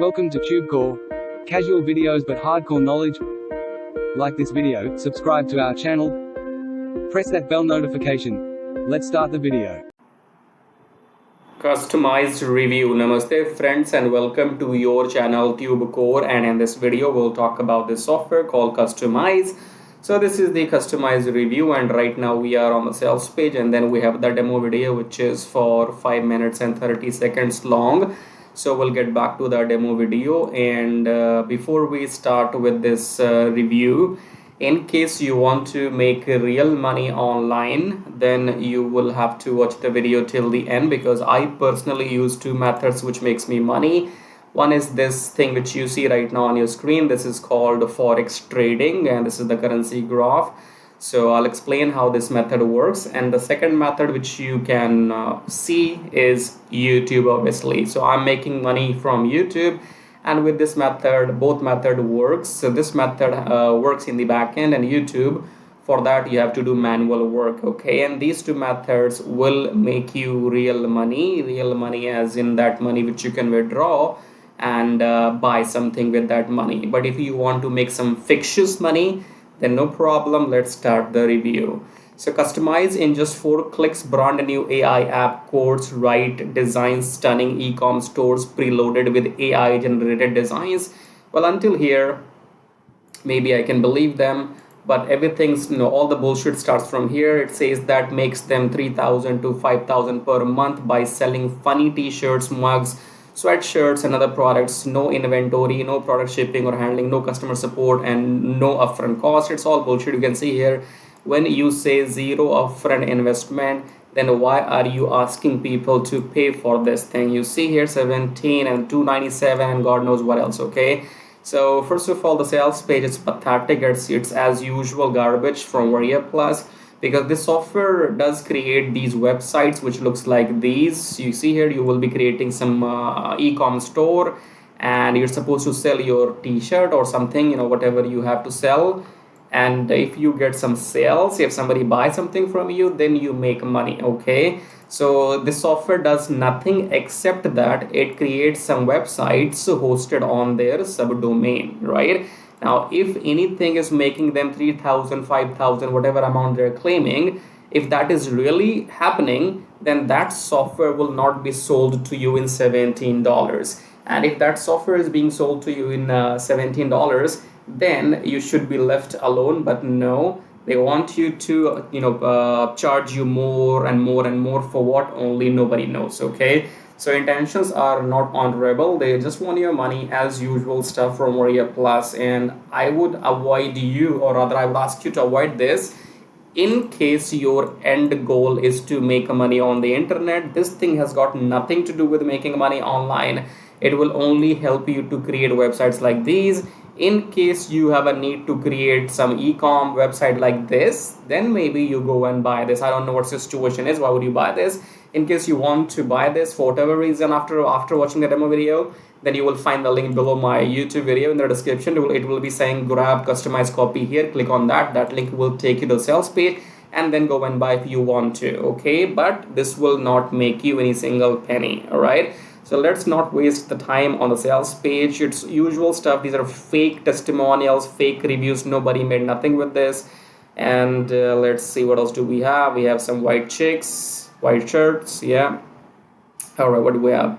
Welcome to TubeCore. Casual videos but hardcore knowledge. Like this video, subscribe to our channel, press that bell notification. Let's start the video. Customized review. Namaste friends and welcome to your channel TubeCore, and in this video we'll talk about this software called Kustomizee. So this is the customized review, and right now we are on the sales page, and then we have the demo video which is for 5 minutes and 30 seconds long. So we'll get back to the demo video, and before we start with this review, in case you want to make real money online, then you will have to watch the video till the end, because I personally use two methods which makes me money. One is this thing which you see right now on your screen. This is called forex trading, and this is the currency graph. So I'll explain how this method works. And the second method which you can see is YouTube, obviously. So I'm making money from YouTube, and with this method, both method works. So this method works in the back end, and YouTube, for that you have to do manual work, okay? And these two methods will make you real money as in that money which you can withdraw and buy something with that money. But if you want to make some fictitious money, then no problem. Let's start the review. So Kustomizee, in just 4 clicks, brand new AI app, codes, write, designs, stunning e-com stores preloaded with AI generated designs. Well, until here, maybe I can believe them, but everything's, all the bullshit starts from here. It says that makes them 3,000 to 5,000 per month by selling funny t-shirts, mugs, sweatshirts and other products. No inventory, no product shipping or handling, no customer support, and no upfront cost. It's all bullshit. You can see here, when you say zero upfront investment, then why are you asking people to pay for this thing? You see here 17 and 297 and God knows what else, okay? So first of all, the sales page is pathetic. It's as usual garbage from Warrior Plus, because this software does create these websites which looks like these. You see here, you will be creating some e-com store, and you're supposed to sell your t-shirt or something, whatever you have to sell. And if you get some sales, if somebody buys something from you, then you make money, okay? So this software does nothing except that it creates some websites hosted on their subdomain, right? Now, if anything is making them 3,000, 5,000, whatever amount they're claiming, if that is really happening, then that software will not be sold to you in $17. And if that software is being sold to you in $17, then you should be left alone. But no, they want you to, charge you more and more and more for what? Only nobody knows, okay? So intentions are not honorable. They just want your money as usual stuff from Warrior Plus, and I would avoid you, or rather I would ask you to avoid this. In case your end goal is to make money on the internet, this thing has got nothing to do with making money online. It will only help you to create websites like these. In case you have a need to create some e-com website like this, then maybe you go and buy this. I don't know what your situation is. Why would you buy this? In case you want to buy this for whatever reason after watching the demo video, then you will find the link below my YouTube video in the description. It will be saying grab customized copy here. Click on that. That link will take you to the sales page, and then go and buy if you want to, okay? But this will not make you any single penny, all right? So let's not waste the time on the sales page. It's usual stuff. These are fake testimonials, fake reviews. Nobody made nothing with this. And let's see, what else do we have? We have some white chicks, white shirts, yeah. All right, what do we have?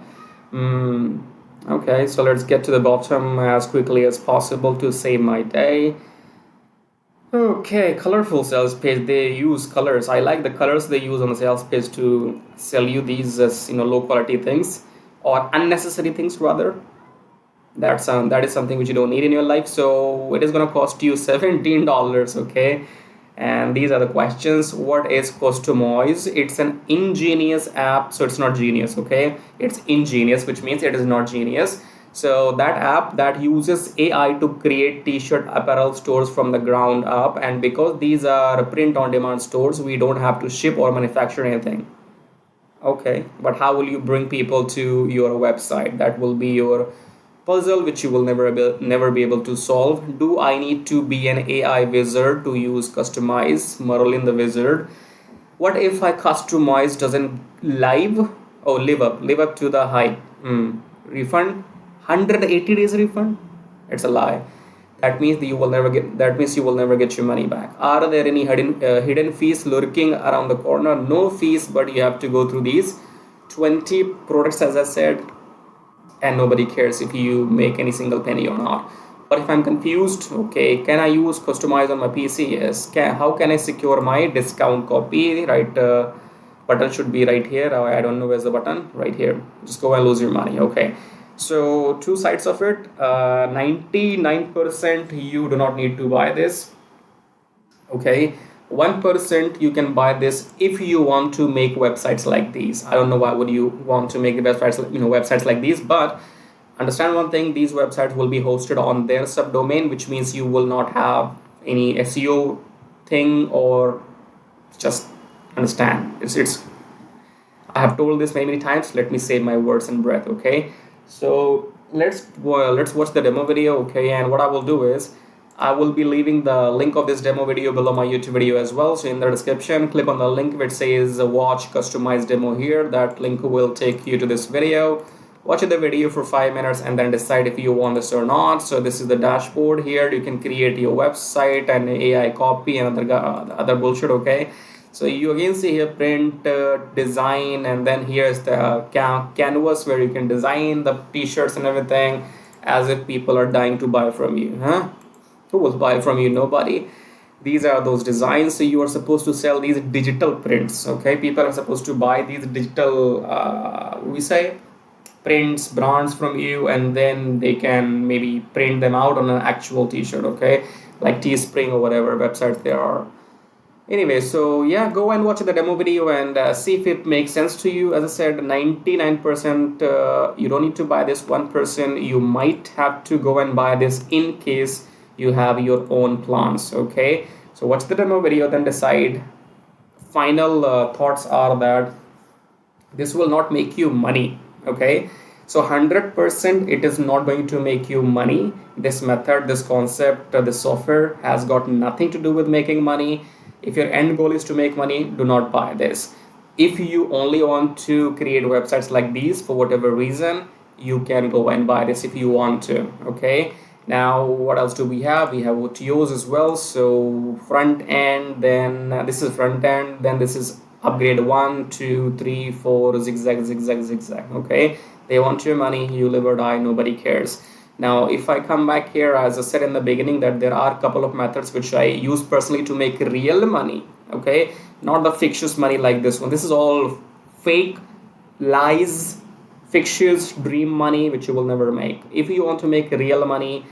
Okay, so let's get to the bottom as quickly as possible to save my day. Okay, colorful sales page. They use colors. I like the colors they use on the sales page to sell you these as low quality things, or unnecessary things rather. That is something which you don't need in your life. So it is going to cost you $17, okay? And these are the questions. What is Kustomizee? It's an ingenious app. So it's not genius, okay? It's ingenious, which means it is not genius. So that app that uses AI to create t-shirt apparel stores from the ground up. And because these are print on demand stores, we don't have to ship or manufacture anything. Okay, but how will you bring people to your website? That will be your puzzle, which you will never be able to solve. Do I need to be an AI wizard to use Kustomizee? Merlin the wizard. What if I Kustomizee doesn't live up to the hype? Refund? 180 days refund? It's a lie. That means you will never get your money back. Are there any hidden fees lurking around the corner? No fees, but you have to go through these 20 products, as I said, and nobody cares if you make any single penny or not. But if I'm confused, okay, can I use Kustomizee on my PC? Yes. How can I secure my discount copy? Right, button should be right here. I don't know where's the button. Right here. Just go and lose your money. Okay. So two sides of it. 99% you do not need to buy this. Okay. 1% you can buy this if you want to make websites like these. I don't know why would you want to make websites like these, but understand one thing: these websites will be hosted on their subdomain, which means you will not have any SEO thing, or just understand. It's I have told this many times. Let me save my words and breath. Okay, so let's watch the demo video. Okay, and what I will do is I will be leaving the link of this demo video below my YouTube video as well. So in the description, click on the link which says watch customized demo here. That link will take you to this video. Watch the video for 5 minutes and then decide if you want this or not. So this is the dashboard here. You can create your website and AI copy and other bullshit. Okay, so you again see here print, design, and then here's the canvas where you can design the t-shirts and everything, as if people are dying to buy from you. Who will buy from you? Nobody. These are those designs. So you are supposed to sell these digital prints. Okay, people are supposed to buy these digital prints, brands from you, and then they can maybe print them out on an actual t-shirt. Okay, like Teespring or whatever websites there are. Anyway, so yeah, go and watch the demo video and see if it makes sense to you. As I said, 99% you don't need to buy this. 1% you might have to go and buy this in case you have your own plans. Okay, so watch the demo video, then decide. Final thoughts are that this will not make you money. Okay, so 100% it is not going to make you money. This method, this concept, this software has got nothing to do with making money. If your end goal is to make money, do not buy this. If you only want to create websites like these for whatever reason, you can go and buy this if you want to. Okay, now what else do we have? We have otos as well. So front end, then this is front end, then this is upgrade 1 2 3 4 zigzag. Okay, they want your money, you live or die, nobody cares. Now if I come back here, as I said in the beginning, that there are a couple of methods which I use personally to make real money. Okay, not the fictitious money like this one. This is all fake lies, fictitious dream money which you will never make. If you want to make real money,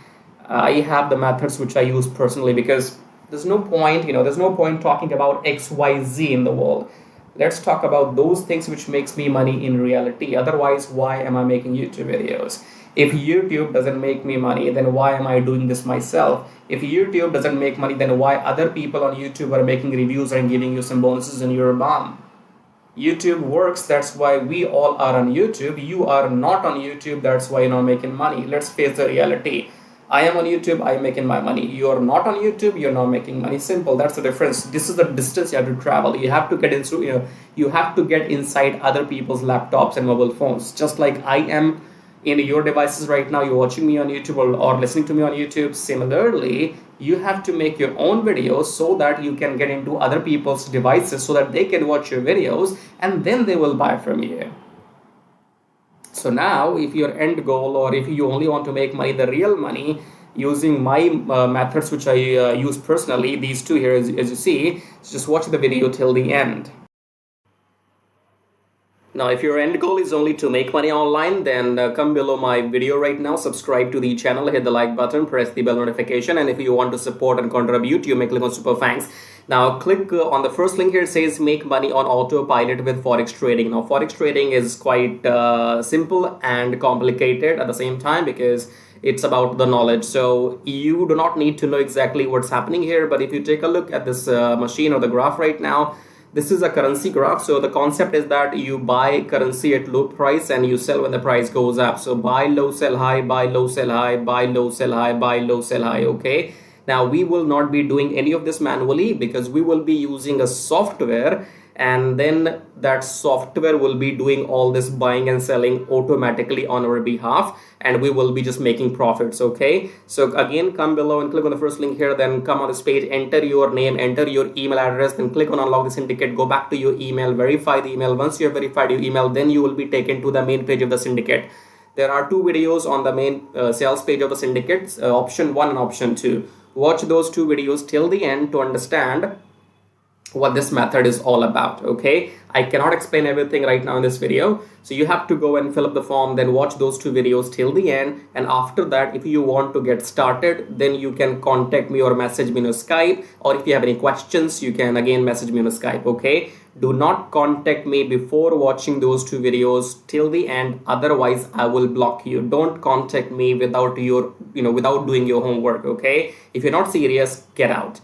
I have the methods which I use personally, because there's no point talking about XYZ in the world. Let's talk about those things which makes me money in reality. Otherwise, why am I making YouTube videos? If YouTube doesn't make me money, then why am I doing this myself? If YouTube doesn't make money, then why other people on YouTube are making reviews and giving you some bonuses and you're a bomb? YouTube works, that's why we all are on YouTube. You are not on YouTube, that's why you're not making money. Let's face the reality. I am on YouTube, I am making my money. You are not on YouTube, you're not making money. Simple, that's the difference. This is the distance you have to travel. You have to get into, you have to get inside other people's laptops and mobile phones. Just like I am in your devices right now, you're watching me on YouTube or listening to me on YouTube. Similarly, you have to make your own videos so that you can get into other people's devices so that they can watch your videos and then they will buy from you. So now, if your end goal, or if you only want to make money, the real money, using my methods which I use personally, these two here as you see, just watch the video till the end. Now, if your end goal is only to make money online, then come below my video right now, subscribe to the channel, hit the like button, press the bell notification, and if you want to support and contribute, you may click on super thanks. Now, click on the first link here. It says make money on autopilot with Forex trading. Now, Forex trading is quite simple and complicated at the same time, because it's about the knowledge. So you do not need to know exactly what's happening here, but if you take a look at this machine or the graph right now, this is a currency graph. So the concept is that you buy currency at low price and you sell when the price goes up. So buy low, sell high, buy low, sell high, buy low, sell high, buy low, sell high. Okay. Now we will not be doing any of this manually, because we will be using a software, and then that software will be doing all this buying and selling automatically on our behalf, and we will be just making profits. Okay, so again, come below and click on the first link here, then come on this page, enter your name, enter your email address, then click on unlock the syndicate, go back to your email, verify the email. Once you have verified your email, then you will be taken to the main page of the syndicate. There are 2 videos on the main sales page of the syndicate, option 1 and option 2. Watch those 2 videos till the end to understand what this method is all about. Okay, I cannot explain everything right now in this video, so you have to go and fill up the form, then watch those 2 videos till the end, and after that, if you want to get started, then you can contact me or message me on Skype, or if you have any questions, you can again message me on Skype. Okay, do not contact me before watching those 2 videos till the end, otherwise I will block you. Don't contact me without without doing your homework. Okay, if you're not serious, get out.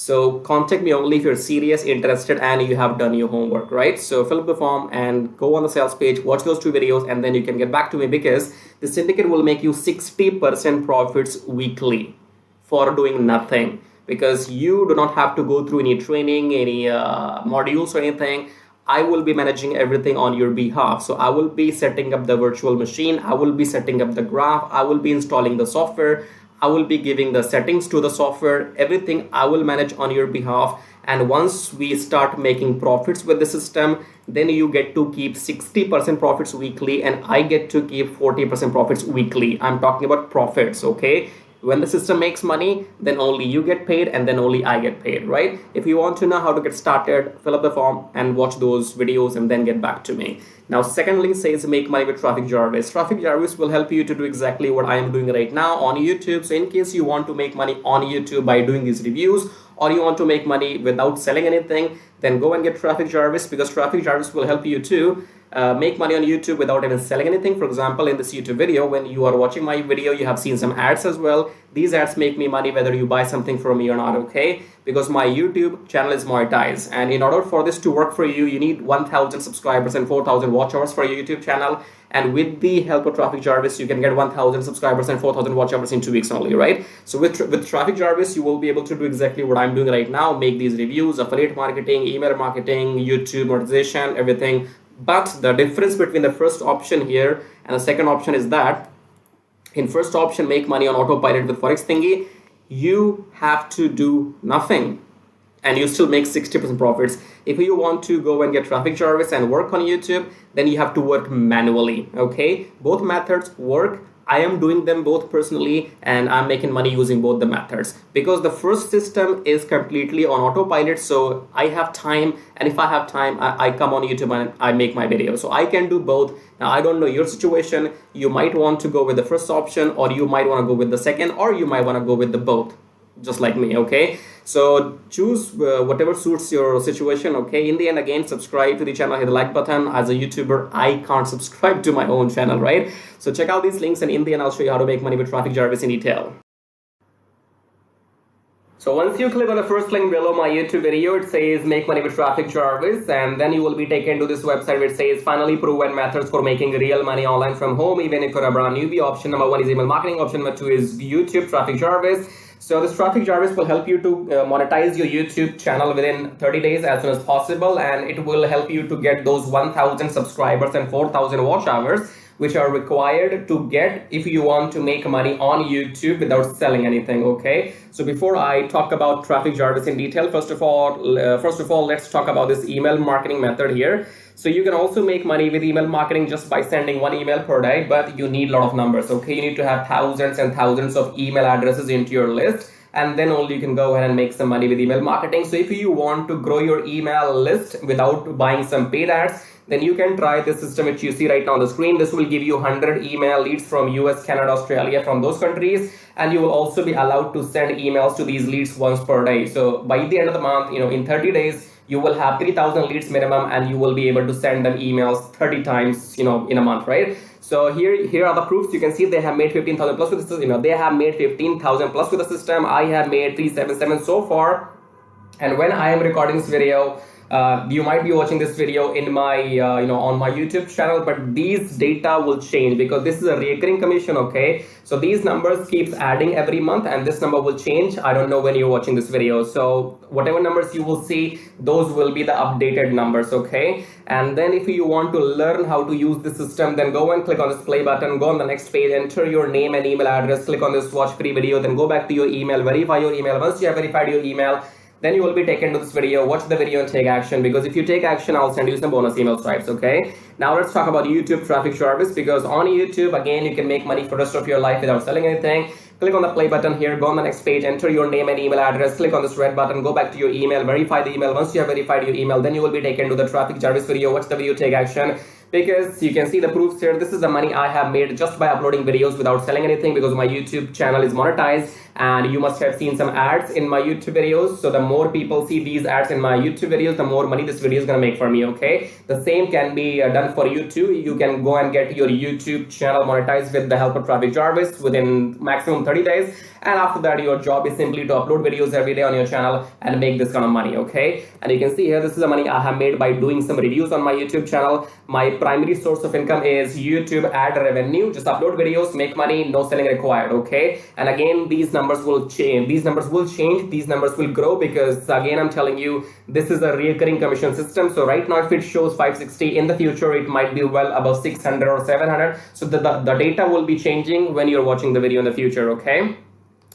So contact me only if you're serious, interested, and you have done your homework, right? So fill up the form and go on the sales page, watch those 2 videos, and then you can get back to me, because the syndicate will make you 60% profits weekly for doing nothing, because you do not have to go through any training, any modules or anything. I will be managing everything on your behalf. So I will be setting up the virtual machine, I will be setting up the graph, I will be installing the software, I will be giving the settings to the software, everything I will manage on your behalf. And once we start making profits with the system, then you get to keep 60% profits weekly, and I get to keep 40% profits weekly. I'm talking about profits. Okay, when the system makes money, then only you get paid, and then only I get paid, right? If you want to know how to get started, fill up the form and watch those videos, and then get back to me. Now, second link says make money with Traffic Jarvis. Traffic Jarvis will help you to do exactly what I am doing right now on YouTube. So in case you want to make money on YouTube by doing these reviews, or you want to make money without selling anything, then go and get Traffic Jarvis, because Traffic Jarvis will help you to make money on YouTube without even selling anything. For example, in this YouTube video, when you are watching my video, you have seen some ads as well. These ads make me money whether you buy something from me or not. Okay, because my YouTube channel is monetized, and in order for this to work for you, you need 1,000 subscribers and 4,000 watch hours for your YouTube channel. And with the help of Traffic Jarvis, you can get 1,000 subscribers and 4,000 watch hours in 2 weeks only, right? So with Traffic Jarvis, you will be able to do exactly what I'm doing right now, make these reviews, affiliate marketing, email marketing, YouTube monetization, everything. But the difference between the first option here and the second option is that in first option, make money on autopilot with Forex Thingy, you have to do nothing and you still make 60% profits. If you want to go and get Traffic Jarvis and work on YouTube, then you have to work manually. Okay, both methods work. I am doing them both personally, and I'm making money using both the methods, because the first system is completely on autopilot. So I have time, and if I have time, I come on YouTube and I make my video. So I can do both. Now, I don't know your situation. You might want to go with the first option, or you might want to go with the second, or you might want to go with the both, just like me. Okay, so choose whatever suits your situation. Okay, in the end, again, subscribe to the channel, hit the like button. As a YouTuber, I can't subscribe to my own channel, right? So check out these links, and in the end, I'll show you how to make money with Traffic Jarvis in detail. So once you click on the first link below my YouTube video, it says make money with Traffic Jarvis, and then you will be taken to this website which says finally proven methods for making real money online from home, even if you're a brand newbie. Option number 1 is email marketing. Option number 2 is YouTube Traffic Jarvis. So this Traffic Jarvis will help you to monetize your YouTube channel within 30 days as soon as possible, and it will help you to get those 1,000 subscribers and 4,000 watch hours, which are required to get if you want to make money on YouTube without selling anything. Okay, so before I talk about Traffic Jarvis in detail, first of all, let's talk about this email marketing method here. So you can also make money with email marketing just by sending 1 email per day, but you need a lot of numbers. Okay, you need to have thousands and thousands of email addresses into your list, and then only you can go ahead and make some money with email marketing. So if you want to grow your email list without buying some paid ads, then you can try this system which you see right now on the screen. This will give you 100 email leads from US, Canada, Australia, from those countries, and you will also be allowed to send emails to these leads once per day. So by the end of the month, in 30 days, you will have 3,000 leads minimum, and you will be able to send them emails 30 times, in a month, right? So here are the proofs. You can see they have made 15,000 plus with the system. They have made 15,000 plus with the system. I have made 377 so far. And when I am recording this video, You might be watching this video in my on my YouTube channel, but these data will change because this is a recurring commission. Okay, so these numbers keeps adding every month, and this number will change. I don't know when you're watching this video, so whatever numbers you will see, those will be the updated numbers. Okay, and then if you want to learn how to use the system, then go and click on this play button, go on the next page, enter your name and email address, click on this watch free video, then go back to your email, verify your email. Once you have verified your email, then you will be taken to this video. Watch the video and take action, because if you take action, I'll send you some bonus email stripes. Okay, now let's talk about YouTube traffic service, because on YouTube, again, you can make money for the rest of your life without selling anything. Click on the play button here, go on the next page, enter your name and email address, click on this red button, go back to your email, verify the email. Once you have verified your email, then you will be taken to the traffic service video. Watch the video, take action, because you can see the proofs here. This is the money I have made just by uploading videos without selling anything, because my YouTube channel is monetized, and you must have seen some ads in my YouTube videos. So the more people see these ads in my YouTube videos, the more money this video is going to make for me. Okay, the same can be done for you too. You can go and get your YouTube channel monetized with the help of traffic service within maximum 30 days, and after that your job is simply to upload videos every day on your channel and make this kind of money. Okay, and you can see here, this is the money I have made by doing some reviews on my YouTube channel. My primary source of income is YouTube ad revenue. Just upload videos, make money, no selling required. Okay, and again, these numbers will change, these numbers will grow, because again, I'm telling you, this is a recurring commission system. So right now, if it shows 560, in the future it might be well above 600 or 700. So the data will be changing when you're watching the video in the future. Okay,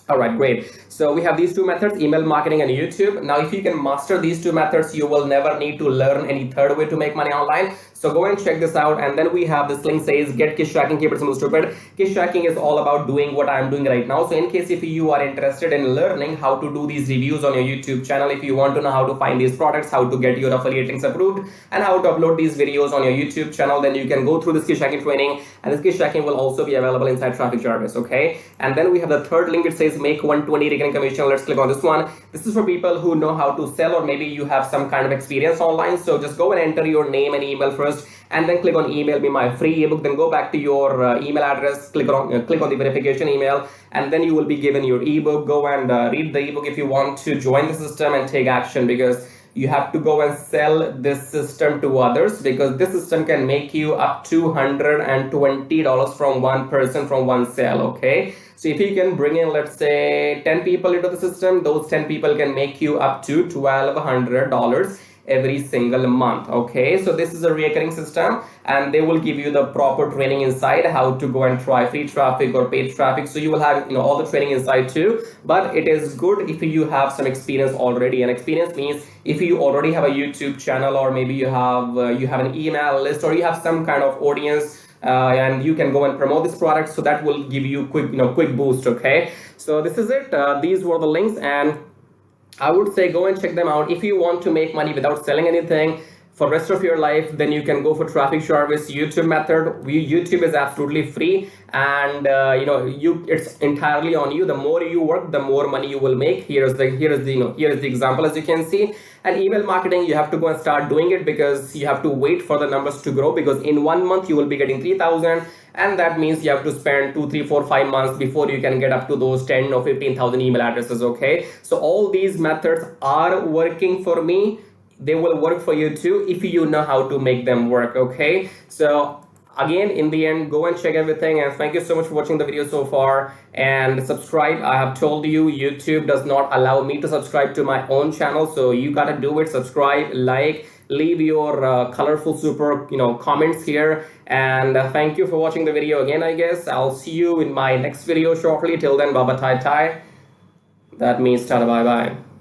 all right, great. So we have these two methods, email marketing and YouTube. Now, if you can master these two methods, you will never need to learn any third way to make money online. So go and check this out. And then we have this link says get Kiss Tracking, keep it simple stupid. Kiss Tracking is all about doing what I'm doing right now. So in case if you are interested in learning how to do these reviews on your YouTube channel, if you want to know how to find these products, how to get your affiliate links approved, and how to upload these videos on your YouTube channel, then you can go through this Kiss Tracking training, and this Kiss Tracking will also be available inside traffic service. Okay, and then we have the third link. It says make 120 recurring commission. Let's click on this one. This is for people who know how to sell, or maybe you have some kind of experience online. So just go and enter your name and email first, and then click on email me my free ebook. Then go back to your email address, click on the verification email, and then you will be given your ebook. Go and read the ebook if you want to join the system and take action, because you have to go and sell this system to others, because this system can make you up to $120 from one person, from one sale. Okay, so if you can bring in, let's say, 10 people into the system, those 10 people can make you up to $1,200 every single month. Okay, so this is a recurring system, and they will give you the proper training inside how to go and try free traffic or paid traffic. So you will have all the training inside too, but it is good if you have some experience already. And experience means if you already have a YouTube channel, or maybe you have an email list, or you have some kind of audience, and you can go and promote this product, so that will give you quick boost. Okay, so this is it. These were the links, and I would say go and check them out. If you want to make money without selling anything for the rest of your life, then you can go for traffic service YouTube method. YouTube is absolutely free, and it's entirely on you. The more you work, the more money you will make. Here is the example, as you can see. And email marketing, you have to go and start doing it, because you have to wait for the numbers to grow, because in 1 month you will be getting 3,000, and that means you have to spend 2, 3, 4, 5 months before you can get up to those 10 or 15,000 email addresses. Okay, so all these methods are working for me. They will work for you too if you know how to make them work. Okay, so again, in the end, go and check everything, and thank you so much for watching the video so far, and subscribe. I have told you, YouTube does not allow me to subscribe to my own channel, so you gotta do it. Subscribe, like, leave your colorful super comments here, and thank you for watching the video again. I guess I'll see you in my next video shortly. Till then, bye bye, tai tai. That means tada, bye bye.